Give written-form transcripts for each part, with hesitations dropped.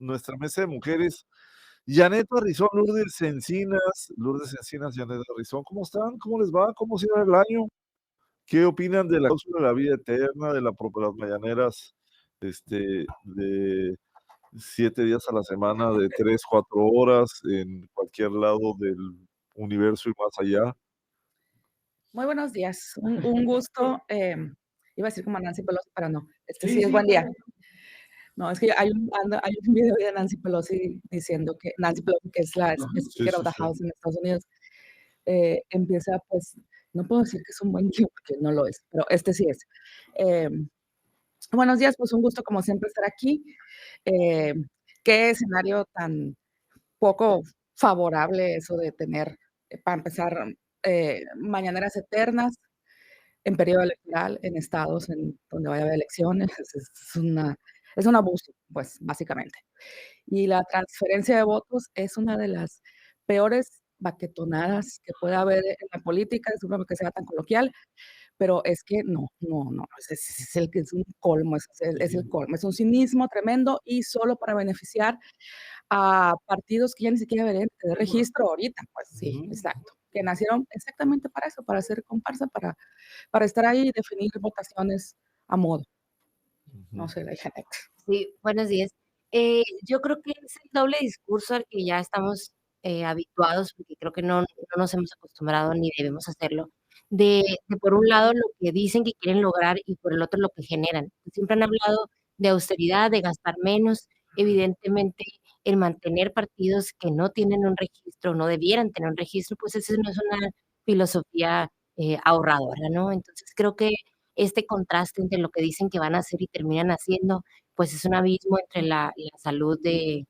nuestra mesa de mujeres. Janet Barrizón, Lourdes Encinas, Janet Barrizón, ¿cómo están? ¿Cómo les va? ¿Cómo cierra el año? ¿Qué opinan de la cláusula de la vida eterna, de las mañaneras, de 7 días a la semana, de 3, 4 horas en cualquier lado del universo y más allá? Muy buenos días, un gusto, iba a decir como Nancy Pelosi, pero no, sí es Sí, buen día. claro. No, es que hay un video de Nancy Pelosi diciendo que Nancy Pelosi, que es la Ajá. Sí, Speaker of sí, the sí. House en Estados Unidos, empieza, pues, no puedo decir que es un buen día porque no lo es, pero sí es. Buenos días, pues un gusto como siempre estar aquí. Eh, Qué escenario tan poco favorable eso de tener, para empezar, mañaneras eternas en periodo electoral, en estados en donde vaya a haber elecciones, es un abuso, pues, básicamente. Y la transferencia de votos es una de las peores baquetonadas que puede haber en la política, discúlpame que sea tan coloquial, pero es que no, es un colmo, es el colmo, es un cinismo tremendo y solo para beneficiar a partidos que ya ni siquiera deberían tener registro ahorita, pues sí, Ujú. exacto, que nacieron exactamente para eso, para hacer comparsa, para estar ahí y definir votaciones a modo. No Ujú. sé, la Janet. Sí, buenos días. Yo creo que es el doble discurso al que ya estamos habituados, porque creo que no nos hemos acostumbrado ni debemos hacerlo, de por un lado lo que dicen que quieren lograr y por el otro lo que generan. Siempre han hablado de austeridad, de gastar menos, evidentemente el mantener partidos que no tienen un registro, no debieran tener un registro, pues esa no es una filosofía ahorradora, ¿no? Entonces creo que este contraste entre lo que dicen que van a hacer y terminan haciendo, pues es un abismo entre la salud que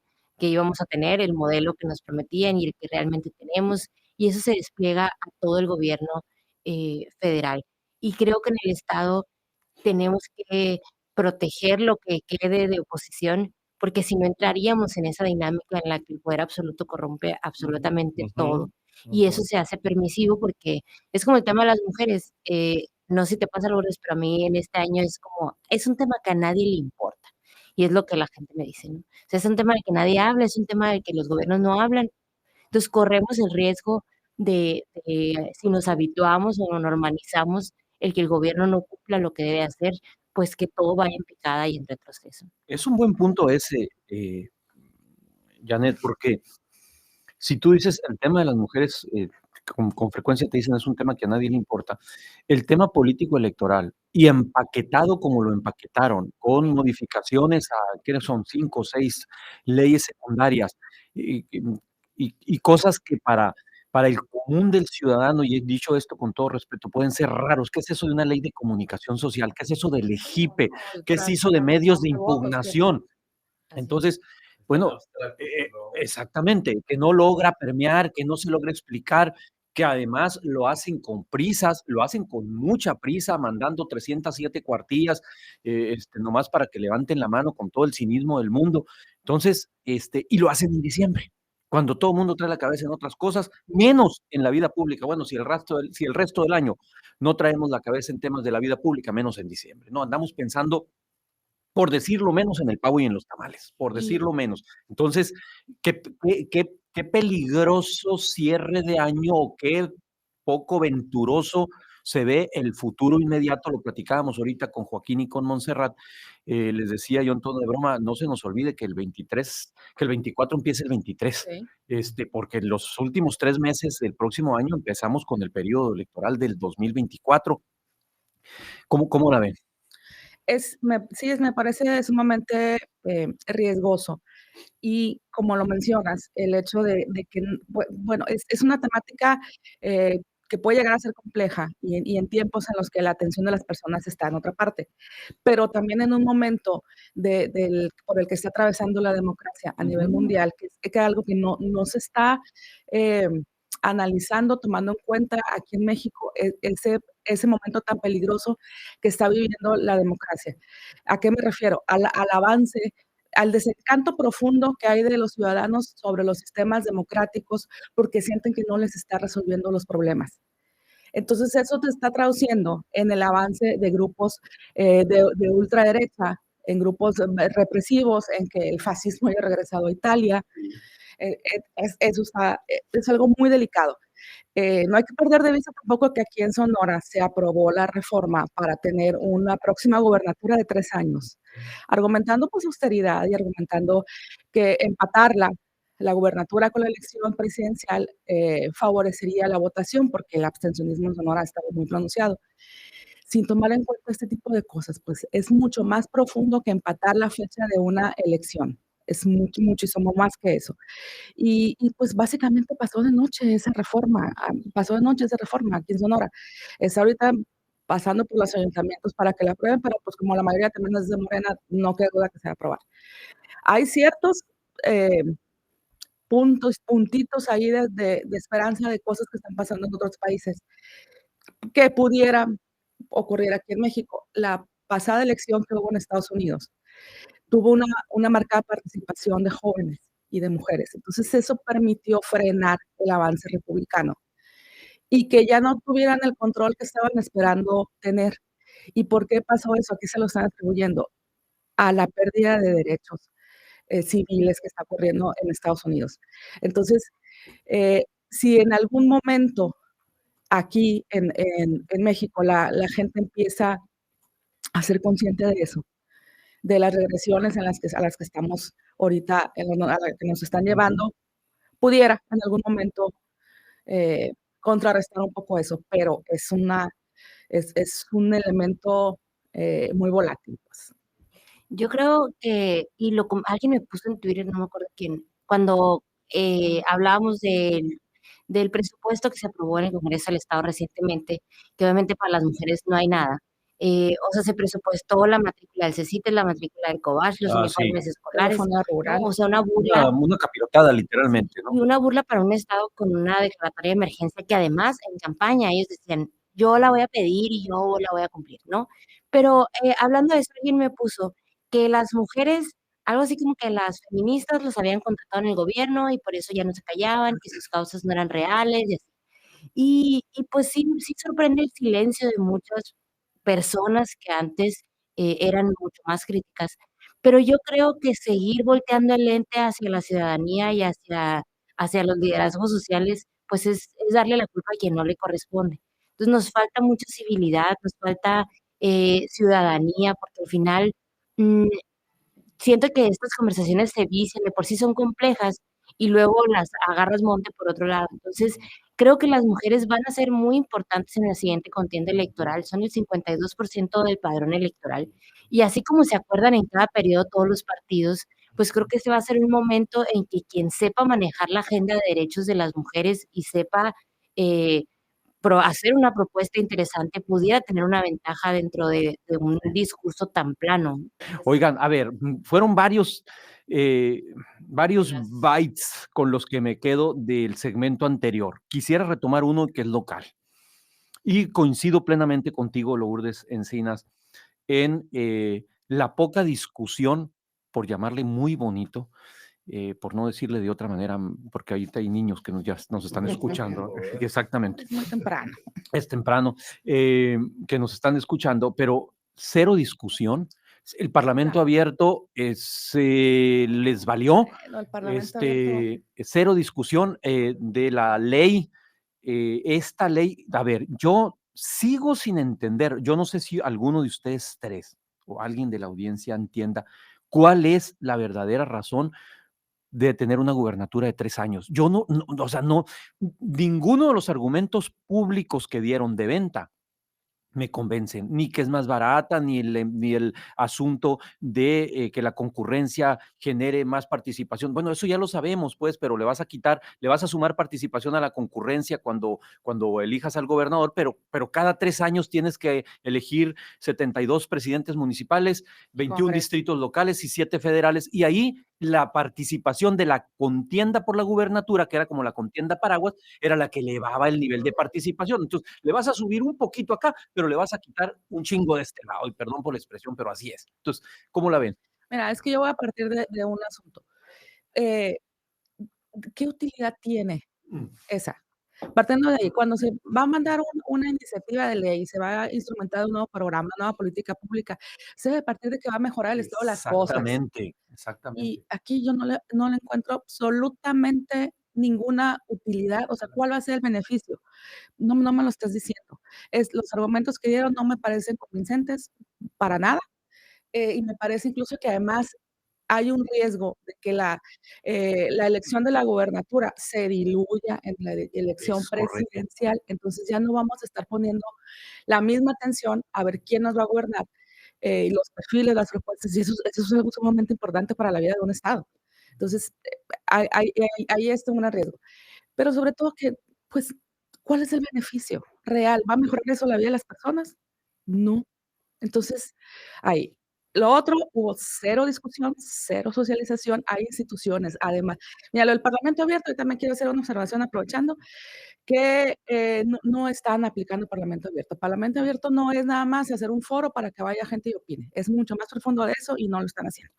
íbamos a tener, el modelo que nos prometían y el que realmente tenemos, y eso se despliega a todo el gobierno federal. Y creo que en el Estado tenemos que proteger lo que quede de oposición, porque si no entraríamos en esa dinámica en la que el poder absoluto corrompe absolutamente Ujú, todo. Y ujú. eso se hace permisivo porque es como el tema de las mujeres. No sé si te pasa, Lourdes, pero a mí en este año es como, es un tema que a nadie le importa. Y es lo que la gente me dice, ¿no? O sea, es un tema del que nadie habla, es un tema del que los gobiernos no hablan. Entonces corremos el riesgo si nos habituamos o normalizamos el que el gobierno no cumpla lo que debe hacer, pues que todo vaya en picada y en retroceso. Es un buen punto ese, Janet, porque si tú dices el tema de las mujeres, con frecuencia te dicen es un tema que a nadie le importa. El tema político electoral y empaquetado como lo empaquetaron, con modificaciones a, ¿qué son? 5 o 6 leyes secundarias y, y cosas que para el común del ciudadano, y he dicho esto con todo respeto, pueden ser raros. ¿Qué es eso de una ley de comunicación social? ¿Qué es eso del EJIPE? ¿Qué es eso de medios de impugnación? Entonces, bueno, exactamente, que no logra permear, que no se logra explicar, que además lo hacen con prisas, lo hacen con mucha prisa, mandando 307 cuartillas, nomás para que levanten la mano con todo el cinismo del mundo. Entonces, y lo hacen en diciembre, cuando todo el mundo trae la cabeza en otras cosas, menos en la vida pública. Bueno, si el resto del año no traemos la cabeza en temas de la vida pública, menos en diciembre, ¿no? Andamos pensando por decirlo menos, en el pavo y en los tamales, por decirlo menos. Entonces, qué peligroso cierre de año o qué poco venturoso se ve el futuro inmediato. Lo platicábamos ahorita con Joaquín y con Montserrat. Les decía yo en tono de broma, no se nos olvide que que el 24 empiece el 23, Sí. porque los últimos 3 meses del próximo año empezamos con el periodo electoral del 2024. ¿Cómo la ven? Me parece sumamente riesgoso. Y como lo mencionas, el hecho de que, bueno, es una temática que puede llegar a ser compleja y en tiempos en los que la atención de las personas está en otra parte, pero también en un momento por el que está atravesando la democracia a nivel mundial, que es algo que no se está eh, analizando, tomando en cuenta aquí en México, ese momento tan peligroso que está viviendo la democracia. ¿A qué me refiero? Al avance, al desencanto profundo que hay de los ciudadanos sobre los sistemas democráticos porque sienten que no les está resolviendo los problemas. Entonces eso te está traduciendo en el avance de grupos de ultraderecha en grupos represivos, en que el fascismo haya regresado a Italia. Eso es algo muy delicado. No hay que perder de vista tampoco que aquí en Sonora se aprobó la reforma para tener una próxima gobernatura de 3 años, argumentando pues austeridad y argumentando que empatar la gubernatura con la elección presidencial favorecería la votación porque el abstencionismo en Sonora estaba muy pronunciado. Sin tomar en cuenta este tipo de cosas, pues es mucho más profundo que empatar la fecha de una elección. Es muchísimo más que eso. Pues básicamente pasó de noche esa reforma, aquí en Sonora. Está ahorita pasando por los ayuntamientos para que la aprueben, pero pues como la mayoría también es de Morena, no queda duda que se va a aprobar. Hay ciertos puntitos ahí de esperanza de cosas que están pasando en otros países que pudiera ocurrir aquí en México. La pasada elección que hubo en Estados Unidos tuvo una marcada participación de jóvenes y de mujeres. Entonces eso permitió frenar el avance republicano y que ya no tuvieran el control que estaban esperando tener. ¿Y por qué pasó eso? ¿A qué se lo están atribuyendo? A la pérdida de derechos civiles que está ocurriendo en Estados Unidos. Entonces, si en algún momento aquí en México la gente empieza a ser consciente de eso, de las regresiones a las que estamos ahorita, a la que nos están llevando, pudiera en algún momento contrarrestar un poco eso, pero es un elemento muy volátil, pues. Yo creo que, alguien me puso en Twitter, no me acuerdo quién, cuando hablábamos del presupuesto que se aprobó en el Congreso del Estado recientemente, que obviamente para las mujeres no hay nada. O sea, se presupuestó la matrícula del CECITE, la matrícula del COBACH, los uniformes escolares, Telefonía ¿no? rural. O sea, una burla. Una capirotada, literalmente, ¿no? Y una burla para un Estado con una declaratoria de emergencia que además en campaña ellos decían, yo la voy a pedir y yo la voy a cumplir, ¿no? Pero hablando de eso, alguien me puso que las mujeres, algo así como que las feministas los habían contratado en el gobierno y por eso ya no se callaban, que sus causas no eran reales y así. Pues sí, sí sorprende el silencio de muchas personas que antes eran mucho más críticas, pero yo creo que seguir volteando el lente hacia la ciudadanía y hacia los liderazgos sociales, pues es darle la culpa a quien no le corresponde. Entonces nos falta mucha civilidad, nos falta ciudadanía, porque al final mm, siento que estas conversaciones se vician, de por sí son complejas y luego las agarras monte por otro lado. Entonces, creo que las mujeres van a ser muy importantes en la siguiente contienda electoral, son el 52% del padrón electoral. Y así como se acuerdan en cada periodo todos los partidos, pues creo que este va a ser un momento en que quien sepa manejar la agenda de derechos de las mujeres y sepa eh, hacer una propuesta interesante pudiera tener una ventaja dentro de un discurso tan plano. Oigan, a ver, fueron varios bytes con los que me quedo del segmento anterior. Quisiera retomar uno que es local. Y coincido plenamente contigo, Lourdes Encinas, en la poca discusión, por llamarle muy bonito, por no decirle de otra manera, porque ahorita hay niños que ya nos están escuchando. Exactamente. Es muy temprano. Es temprano, que nos están escuchando, pero cero discusión. El Parlamento abierto se les valió. Bueno, el Parlamento abierto. Cero discusión de la ley. Esta ley, a ver, yo sigo sin entender, yo no sé si alguno de ustedes tres o alguien de la audiencia entienda cuál es la verdadera razón de tener una gubernatura de 3 años. Yo o sea, ninguno de los argumentos públicos que dieron de venta me convencen, ni que es más barata, ni el asunto de que la concurrencia genere más participación. Bueno, eso ya lo sabemos, pues, pero le vas a sumar participación a la concurrencia cuando elijas al gobernador, pero cada 3 años tienes que elegir 72 presidentes municipales, 21 distritos locales y 7 federales, y ahí la participación de la contienda por la gubernatura, que era como la contienda paraguas, era la que elevaba el nivel de participación. Entonces, le vas a subir un poquito acá, pero le vas a quitar un chingo de este lado, y perdón por la expresión, pero así es. Entonces, ¿cómo la ven? Mira, es que yo voy a partir de un asunto. ¿Qué utilidad tiene esa? Partiendo de ahí, cuando se va a mandar una iniciativa de ley, se va a instrumentar un nuevo programa, una nueva política pública, se debe partir de que va a mejorar el estado de las cosas. Exactamente, Y exactamente. aquí yo no le encuentro absolutamente ninguna utilidad, o sea, ¿cuál va a ser el beneficio? No me lo estás diciendo. Los argumentos que dieron no me parecen convincentes para nada, y me parece incluso que además hay un riesgo de que la elección de la gobernatura se diluya en la elección Es correcto. presidencial, entonces ya no vamos a estar poniendo la misma atención a ver quién nos va a gobernar, y los perfiles, las propuestas, y eso es algo sumamente importante para la vida de un estado. Entonces, hay un riesgo. Pero sobre todo que, pues, ¿cuál es el beneficio real? ¿Va a mejorar eso la vida de las personas? No. Entonces, ahí. Lo otro, hubo cero discusión, cero socialización, hay instituciones, además. Mira, lo del Parlamento abierto, yo también quiero hacer una observación aprovechando que, no están aplicando Parlamento abierto. Parlamento abierto no es nada más hacer un foro para que vaya gente y opine, es mucho más profundo de eso y no lo están haciendo.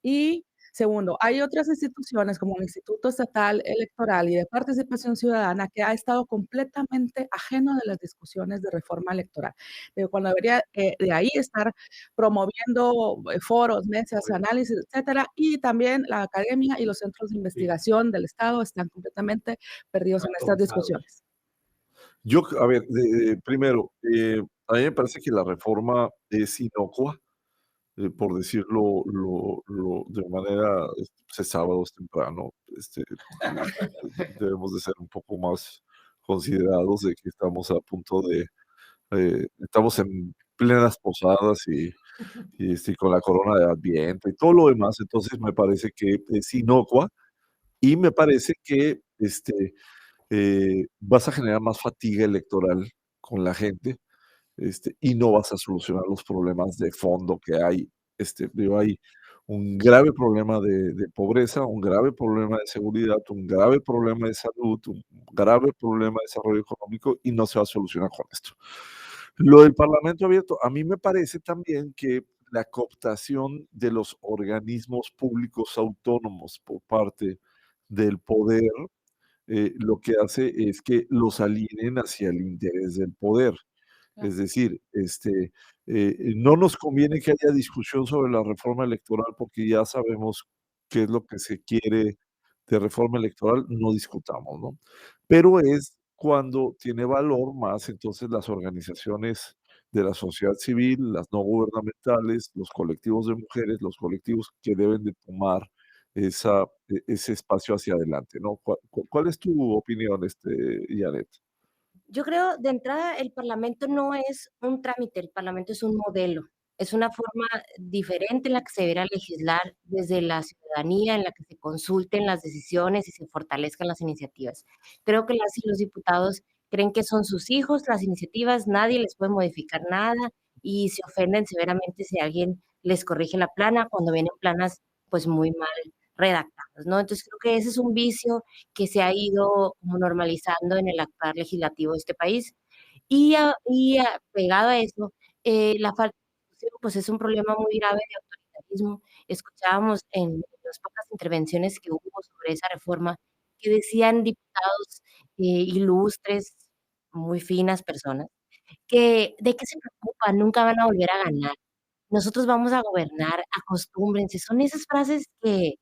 Y segundo, hay otras instituciones como el Instituto Estatal Electoral y de Participación Ciudadana que ha estado completamente ajeno de las discusiones de reforma electoral. Pero cuando debería de ahí estar promoviendo foros, mesas, análisis, etcétera, y también la academia y los centros de investigación del Estado están completamente perdidos en estas discusiones. Yo, a ver, primero, a mí me parece que la reforma es inocua, por decirlo de manera, es sábado, es temprano, debemos de ser un poco más considerados de que estamos a punto de, estamos en plenas posadas y con la corona de Adviento y todo lo demás, entonces me parece que es inocua y me parece que vas a generar más fatiga electoral con la gente, y no vas a solucionar los problemas de fondo que hay. Digo, hay un grave problema de pobreza, un grave problema de seguridad, un grave problema de salud, un grave problema de desarrollo económico y no se va a solucionar con esto. Lo del Parlamento abierto, a mí me parece también que la cooptación de los organismos públicos autónomos por parte del poder lo que hace es que los alineen hacia el interés del poder. Claro. Es decir, no nos conviene que haya discusión sobre la reforma electoral porque ya sabemos qué es lo que se quiere de reforma electoral, no discutamos, ¿no? Pero es cuando tiene valor más entonces las organizaciones de la sociedad civil, las no gubernamentales, los colectivos de mujeres, los colectivos que deben de tomar ese espacio hacia adelante, ¿no? ¿Cuál es tu opinión, Janet? Yo creo, de entrada, el Parlamento no es un trámite, el Parlamento es un modelo, es una forma diferente en la que se deberá legislar desde la ciudadanía, en la que se consulten las decisiones y se fortalezcan las iniciativas. Creo que las y los diputados creen que son sus hijos las iniciativas, nadie les puede modificar nada y se ofenden severamente si alguien les corrige la plana cuando vienen planas pues muy mal redactadas, ¿no? Entonces creo que ese es un vicio que se ha ido como normalizando en el actuar legislativo de este país. Pegado a eso, la falta de discusión, pues es un problema muy grave de autoritarismo. Escuchábamos en las pocas intervenciones que hubo sobre esa reforma que decían diputados ilustres, muy finas personas, que ¿de qué se preocupan? Nunca van a volver a ganar. Nosotros vamos a gobernar, acostúmbrense. Son esas frases que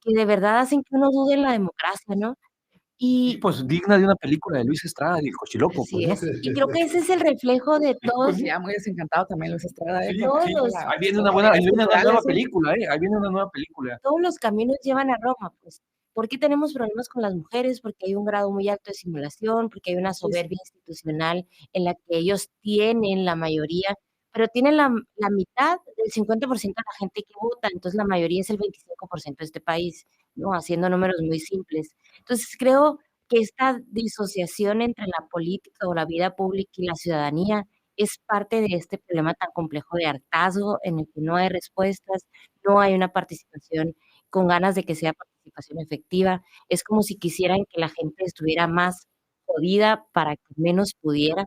de verdad hacen que uno dude en la democracia, ¿no? Sí, Y pues digna de una película de Luis Estrada y el Cochiloco, así pues, ¿no? es. Y creo que ese es el reflejo de todos Ya muy desencantado también Luis Estrada, Sí, con sí, todos la ahí viene con una las buena, ahí medidas viene una nueva culturales, película, ahí viene una nueva película. todos los caminos llevan a Roma, pues. ¿Por qué tenemos problemas con las mujeres? Porque hay un grado muy alto de simulación, porque hay una soberbia institucional en la que ellos tienen la mayoría, pero tienen la mitad del 50% de la gente que vota, entonces la mayoría es el 25% de este país, ¿no? Haciendo números muy simples. Entonces creo que esta disociación entre la política o la vida pública y la ciudadanía es parte de este problema tan complejo de hartazgo en el que no hay respuestas, no hay una participación con ganas de que sea participación efectiva. Es como si quisieran que la gente estuviera más jodida para que menos pudiera.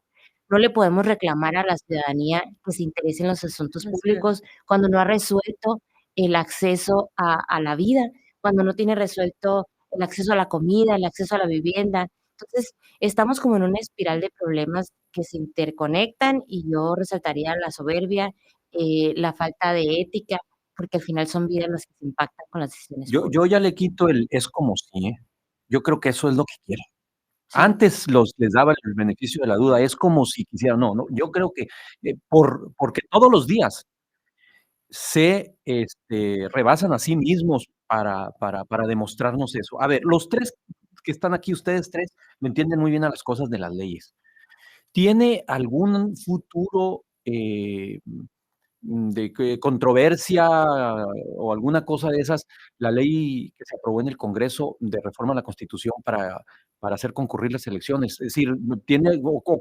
No le podemos reclamar a la ciudadanía que se interese en los asuntos así es. públicos cuando no ha resuelto el acceso a la vida, cuando no tiene resuelto el acceso a la comida, el acceso a la vivienda, Entonces, estamos como en una espiral de problemas que se interconectan y yo resaltaría la soberbia, la falta de ética, porque al final son vidas las que se impactan con las decisiones Yo públicas. ya le quito el es como si, ¿eh? Yo creo que eso es lo que quieren. Sí, Antes les daba el beneficio de la duda, es como si quisieran, no, yo creo que porque todos los días se rebasan a sí mismos para demostrarnos eso. A ver, los tres que están aquí, ustedes tres, me entienden muy bien a las cosas de las leyes. ¿Tiene algún futuro de controversia o alguna cosa de esas, la ley que se aprobó en el Congreso de reforma a la Constitución para hacer concurrir las elecciones? Es decir,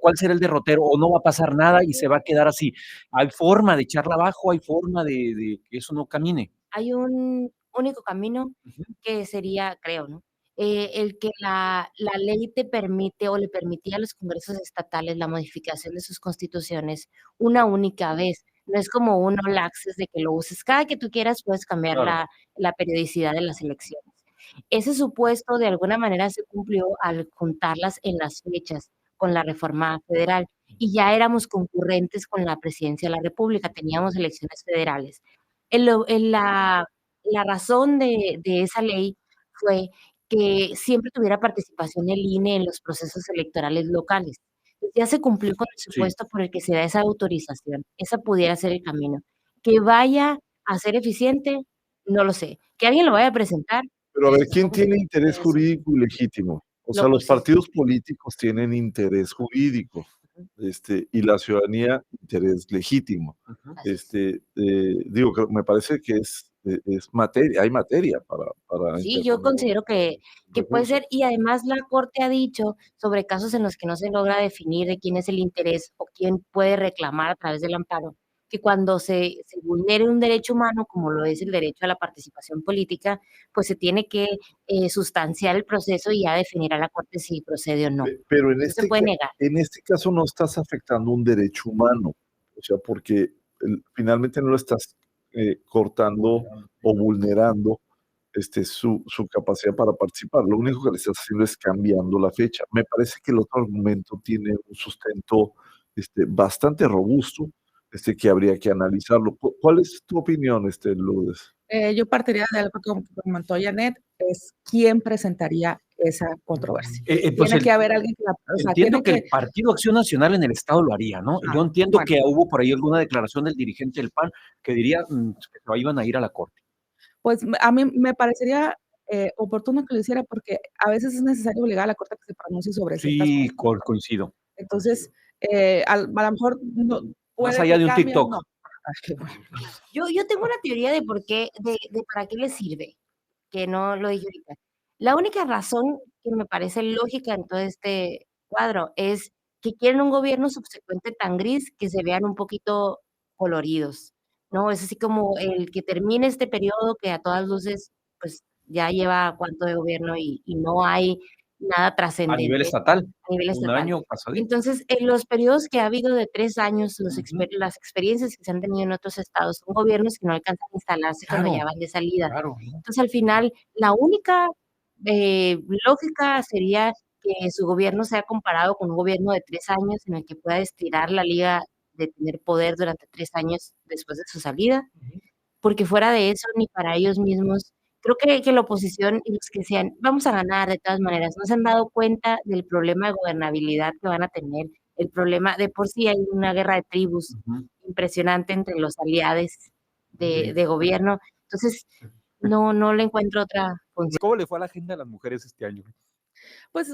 ¿cuál será el derrotero? ¿O no va a pasar nada y se va a quedar así? ¿Hay forma de echarla abajo? ¿Hay forma de que eso no camine? hay un único camino Ujú. que sería, creo, ¿no? El que la ley te permite o le permitía a los congresos estatales la modificación de sus constituciones una única vez. No es como un all access de que lo uses cada que tú quieras, puedes cambiar Claro. la periodicidad de las elecciones. Ese supuesto de alguna manera se cumplió al juntarlas en las fechas con la reforma federal y ya éramos concurrentes con la presidencia de la República, teníamos elecciones federales. La razón de esa ley fue que siempre tuviera participación el INE en los procesos electorales locales. Pues ya se cumplió con el Sí. supuesto por el que se da esa autorización. Esa pudiera ser el camino. Que vaya a ser eficiente, no lo sé. Que alguien lo vaya a presentar, Pero a ver, ¿quién supongo que tiene interés eso jurídico y legítimo? O sea, lo los posible. partidos políticos tienen interés jurídico, y la ciudadanía interés legítimo. Ujú. Así es. Digo, me parece que es materia, hay materia para Sí, yo interponer considero que puede recursos. ser, y además la Corte ha dicho sobre casos en los que no se logra definir de quién es el interés o quién puede reclamar a través del amparo, que cuando se vulnere un derecho humano, como lo es el derecho a la participación política, pues se tiene que sustanciar el proceso y ya definir a la Corte si procede o no. Pero No se puede negar. en este caso no estás afectando un derecho humano, o sea, porque finalmente no lo estás cortando o vulnerando su capacidad para participar. Lo único que le estás haciendo es cambiando la fecha. Me parece que el otro argumento tiene un sustento bastante robusto, que habría que analizarlo. ¿Cuál es tu opinión, Lourdes? Yo partiría de algo que comentó Janet, es quién presentaría esa controversia. Pues Tiene que haber alguien que o sea, entiendo tiene que que, el Partido Acción Nacional en el estado lo haría, ¿no? Yo entiendo bueno, que hubo por ahí alguna declaración del dirigente del PAN que diría que se iban a ir a la corte. pues a mí me parecería oportuno que lo hiciera porque a veces es necesario obligar a la Corte a que se pronuncie sobre ciertas Sí, cosas. coincido. Entonces, a lo mejor no, Más puede allá que de un cambie o TikTok. no. Ay, bueno. Yo tengo una teoría de por qué, de para qué le sirve, que no lo dije ahorita. La única razón que me parece lógica en todo este cuadro es que quieren un gobierno subsecuente tan gris que se vean un poquito coloridos, ¿no? Es así como el que termine este periodo que a todas luces, pues, ya lleva cuánto de gobierno y no hay nada A nivel trascendente estatal, a nivel un estatal. año pasadito. Entonces, en los periodos que ha habido de 3 años, Ujú. las experiencias que se han tenido en otros estados, son gobiernos que no alcanzan a instalarse cuando Claro, ya van de salida. claro, ¿no? Entonces, al final, la única, lógica sería que su gobierno sea comparado con un gobierno de 3 años, en el que pueda estirar la liga de tener poder durante 3 años después de su salida, Ujú. porque fuera de eso, ni para ellos mismos, creo que la oposición y los que decían: "Vamos a ganar de todas maneras", no se han dado cuenta del problema de gobernabilidad que van a tener, el problema de por sí hay una guerra de tribus Ujú. impresionante entre los aliados Sí. de gobierno. Entonces, no le encuentro otra función. ¿Cómo le fue a la agenda de las mujeres este año? Pues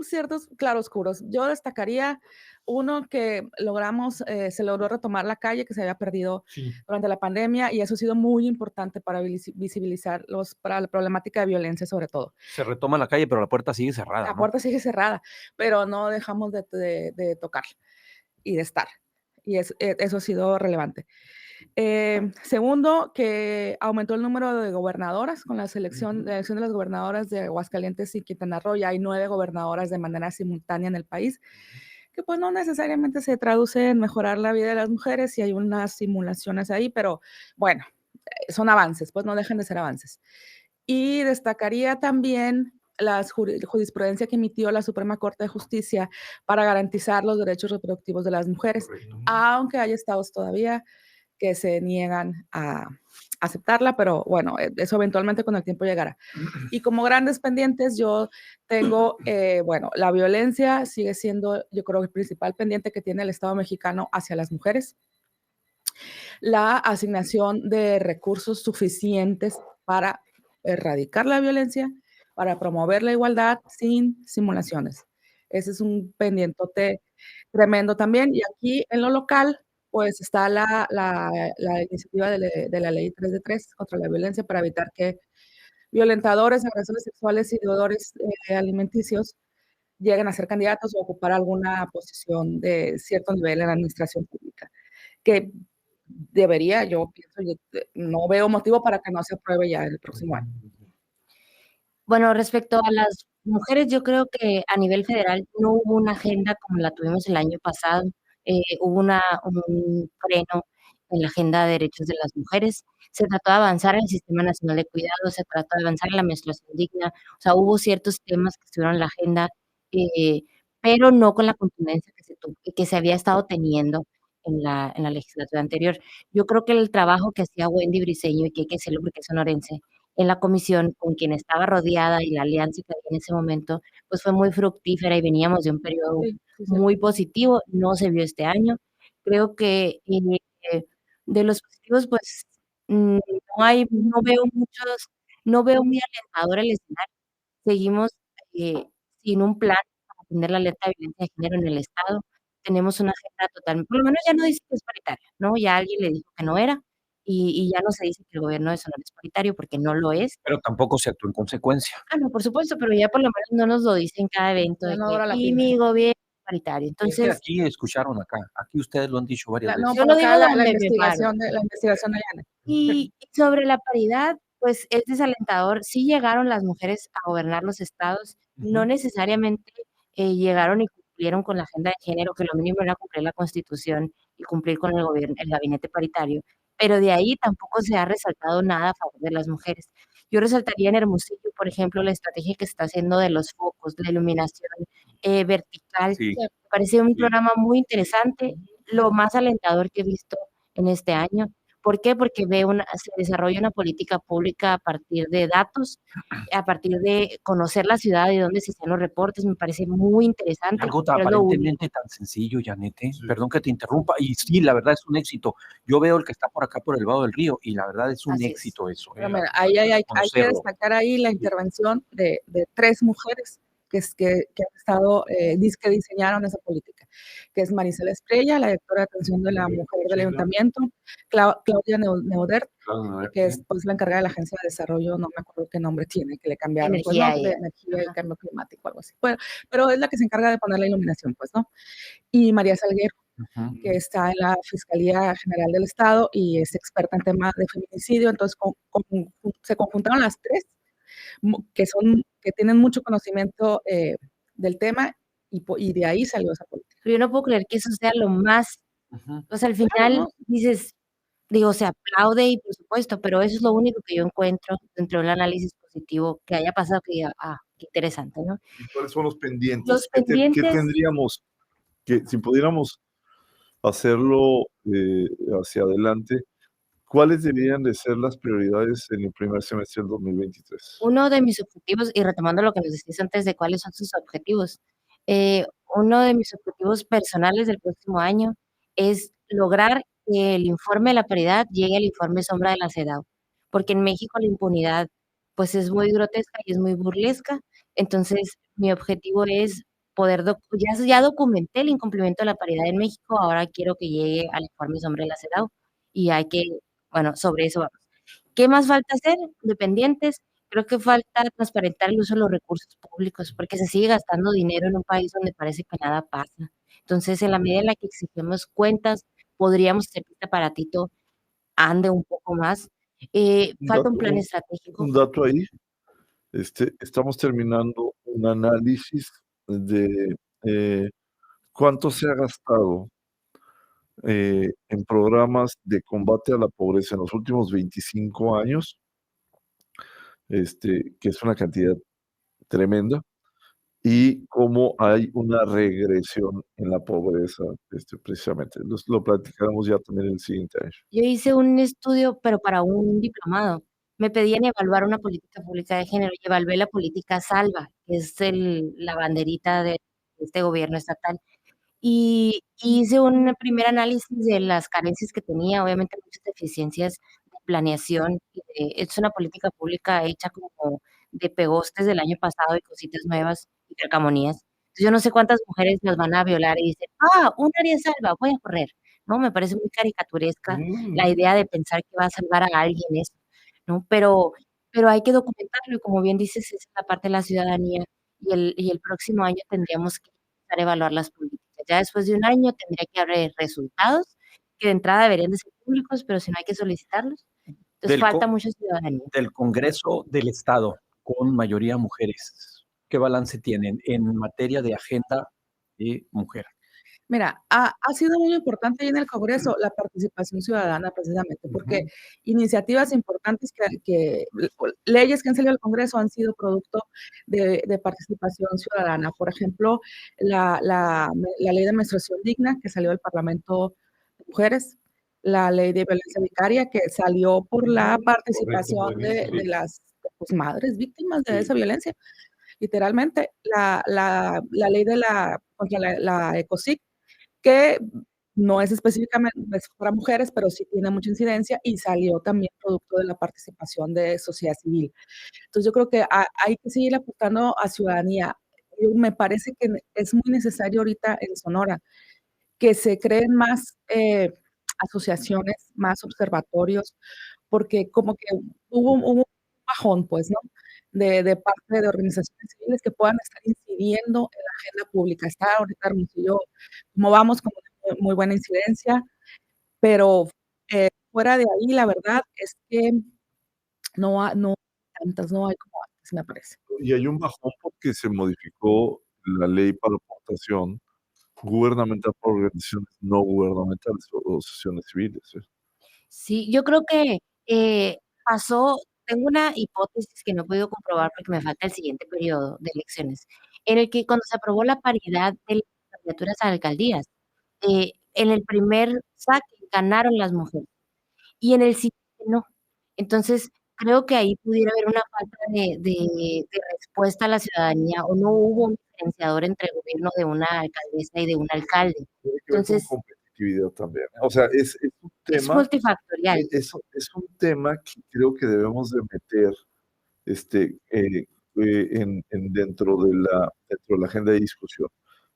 ciertos claroscuros. Yo destacaría uno que logramos, se logró retomar la calle que se había perdido Sí. durante la pandemia y eso ha sido muy importante para visibilizar para la problemática de violencia sobre todo. Se retoma la calle, pero la puerta sigue cerrada, La ¿no? puerta sigue cerrada, pero no dejamos de tocar y de estar. Y eso ha sido relevante. Segundo, que aumentó el número de gobernadoras con la Ujú. elección de las gobernadoras de Aguascalientes y Quintana Roo. Ya hay 9 gobernadoras de manera simultánea en el país, que pues no necesariamente se traduce en mejorar la vida de las mujeres y hay unas simulaciones ahí, pero bueno, son avances, pues no dejan de ser avances. Y destacaría también jurisprudencia que emitió la Suprema Corte de Justicia para garantizar los derechos reproductivos de las mujeres, aunque hay estados todavía que se niegan a aceptarla, pero bueno, eso eventualmente con el tiempo llegará. Y como grandes pendientes, yo tengo, bueno, la violencia sigue siendo, yo creo, el principal pendiente que tiene el Estado mexicano hacia las mujeres. La asignación de recursos suficientes para erradicar la violencia, para promover la igualdad sin simulaciones. Ese es un pendientote tremendo también. Y aquí en lo local, pues está la iniciativa de la ley 3 de 3 contra la violencia para evitar que violentadores, agresores sexuales y deudores alimenticios lleguen a ser candidatos o ocupar alguna posición de cierto nivel en la administración pública. Que debería, yo pienso, no veo motivo para que no se apruebe ya el próximo año. Bueno, respecto a las mujeres, yo creo que a nivel federal no hubo una agenda como la tuvimos el año pasado. Hubo un freno en la agenda de derechos de las mujeres. Se trató de avanzar en el Sistema Nacional de Cuidados, se trató de avanzar en la menstruación digna. O sea, hubo ciertos temas que estuvieron en la agenda, pero no con la contundencia que se había estado teniendo en la legislatura anterior. Yo creo que el trabajo que hacía Wendy Briceño, y que hay que decirlo porque es sonorense, en la comisión con quien estaba rodeada y la alianza que había en ese momento, pues fue muy fructífera y veníamos de un periodo muy positivo, no se vio este año. Creo que de los positivos, pues no veo muy alentador el escenario. Seguimos sin un plan para atender la alerta de violencia de género en el Estado. Tenemos una agenda total, por lo menos ya no dice que es paritaria, ¿no? Ya alguien le dijo que no era, y ya no se dice que el gobierno de Sonora es paritario, porque no lo es. Pero tampoco se actuó en consecuencia. No, por supuesto, pero ya por lo menos no nos lo dicen en cada evento de que, y mi gobierno es paritario. Es que Entonces, aquí escucharon aquí ustedes lo han dicho varias No, veces. yo por lo acá digo la donde me investigación de Ana. y sobre la paridad, pues es desalentador. Sí llegaron las mujeres a gobernar los estados, no necesariamente llegaron y cumplieron con la agenda de género, que lo mínimo era cumplir la Constitución y cumplir con el gobierno, el gabinete paritario, pero de ahí tampoco se ha resaltado nada a favor de las mujeres. Yo resaltaría en Hermosillo, por ejemplo, la estrategia que se está haciendo de los focos, la iluminación vertical. Sí. Me parece un Sí. programa muy interesante, lo más alentador que he visto en este año. ¿Por qué? Porque se desarrolla una política pública a partir de datos, a partir de conocer la ciudad y dónde se hacen los reportes. Me parece muy interesante. Algo pero es lo único. aparentemente tan sencillo, Janete. Perdón que te interrumpa. Y sí, la verdad es un éxito. Yo veo el que está por acá, por el Vado del Río, y la verdad es un Así es. éxito eso. Pero mira, hay que conocerlo. destacar ahí la intervención de 3 mujeres que han estado, que diseñaron esa política, que es Marisela Estrella, la directora de atención de la mujer del ayuntamiento, Claudia Neudert, que es pues la encargada de la Agencia de Desarrollo, no me acuerdo qué nombre tiene, que le cambiaron, pues, Energía ¿no? De ella. energía y cambio climático, algo así. Pero es la que se encarga de poner la iluminación, pues, ¿no? Y María Salguero, que está en la Fiscalía General del Estado y es experta en temas de feminicidio. Entonces, se conjuntaron las 3, que tienen mucho conocimiento del tema, y de ahí salió esa política. Pero yo no puedo creer que eso sea lo más, o sea, al final dices, digo, se aplaude y por supuesto, pero eso es lo único que yo encuentro dentro del análisis positivo que haya pasado, que diga, qué interesante, ¿no? ¿Y cuáles son los pendientes? Los ¿Qué pendientes, tendríamos que, si pudiéramos hacerlo hacia adelante, cuáles deberían de ser las prioridades en el primer semestre del 2023? uno de mis objetivos, y retomando lo que nos decías antes de cuáles son sus objetivos, uno de mis objetivos personales del próximo año es lograr que el informe de la paridad llegue al informe sombra de la CEDAW, porque en México la impunidad pues es muy grotesca y es muy burlesca. Entonces mi objetivo es poder, ya documenté el incumplimiento de la paridad en México, ahora quiero que llegue al informe sombra de la CEDAW y hay que, bueno, sobre eso vamos. ¿Qué más falta hacer? Dependientes. Creo que falta transparentar el uso de los recursos públicos, porque se sigue gastando dinero en un país donde parece que nada pasa. Entonces, en la medida en la que exigimos cuentas, podríamos hacer que este aparatito ande un poco más. Falta un plan estratégico. Un dato ahí, estamos terminando un análisis de cuánto se ha gastado en programas de combate a la pobreza en los últimos 25 años, que es una cantidad tremenda y cómo hay una regresión en la pobreza, precisamente. Lo platicaremos ya también el siguiente año. Yo hice un estudio, pero para un diplomado. Me pedían evaluar una política pública de género y evalué la política SALVA, que es la banderita de este gobierno estatal. Y hice un primer análisis de las carencias que tenía, obviamente muchas deficiencias de planeación. Es una política pública hecha como de pegostes del año pasado y cositas nuevas y calcamonías. Entonces, yo no sé cuántas mujeres las van a violar y dicen, un área salva, voy a correr. No, me parece muy caricaturesca la idea de pensar que va a salvar a alguien eso, ¿no? Pero hay que documentarlo y como bien dices, esa es la parte de la ciudadanía y el próximo año tendríamos que empezar a evaluar las políticas. Ya después de un año tendría que haber resultados que de entrada deberían de ser públicos, pero si no hay que solicitarlos. Entonces falta mucha ciudadanía. Del Congreso del Estado, con mayoría mujeres, ¿qué balance tienen en materia de agenda de mujer? Mira, ha sido muy importante ahí en el Congreso la participación ciudadana precisamente, porque iniciativas importantes leyes que han salido del Congreso han sido producto de participación ciudadana. Por ejemplo, la ley de menstruación digna que salió del Parlamento de Mujeres, la ley de violencia vicaria que salió por la participación de las madres víctimas de esa violencia, literalmente, la ley contra la ECOSIC, que no es específicamente para mujeres, pero sí tiene mucha incidencia y salió también producto de la participación de sociedad civil. Entonces yo creo que hay que seguir apuntando a ciudadanía. Me parece que es muy necesario ahorita en Sonora que se creen más asociaciones, más observatorios, porque como que hubo un bajón, pues, ¿no? De parte de organizaciones civiles que puedan estar incidiendo en la agenda pública. Está ahorita Hermosillo, como vamos, con muy buena incidencia, pero fuera de ahí, la verdad es que no hay tantas, no hay como antes, me parece. Y hay un bajón porque se modificó la ley para aportación gubernamental por organizaciones no gubernamentales o asociaciones civiles. Sí, yo creo que pasó, tengo una hipótesis que no he podido comprobar porque me falta el siguiente periodo de elecciones, en el que cuando se aprobó la paridad de las candidaturas a alcaldías, en el primer saque ganaron las mujeres y en el siguiente no. Entonces, creo que ahí pudiera haber una falta de respuesta a la ciudadanía o no hubo un diferenciador entre el gobierno de una alcaldesa y de un alcalde. Tiene que ver Entonces, con competitividad también. O sea, es un es tema, multifactorial. es un tema que creo que debemos de meter dentro de la agenda de discusión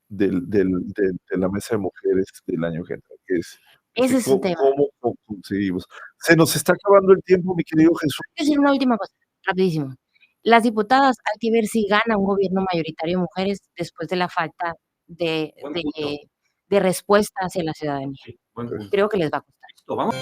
de la mesa de mujeres del año que entra, que es Ese es un tema. cómo conseguimos. Se nos está acabando el tiempo, mi querido Jesús. Quiero decir una última cosa, rapidísimo. Las diputadas, hay que ver si gana un gobierno mayoritario de mujeres después de la falta de respuesta hacia la ciudadanía. Sí, buen punto. Creo que les va a costar. Listo, vamos.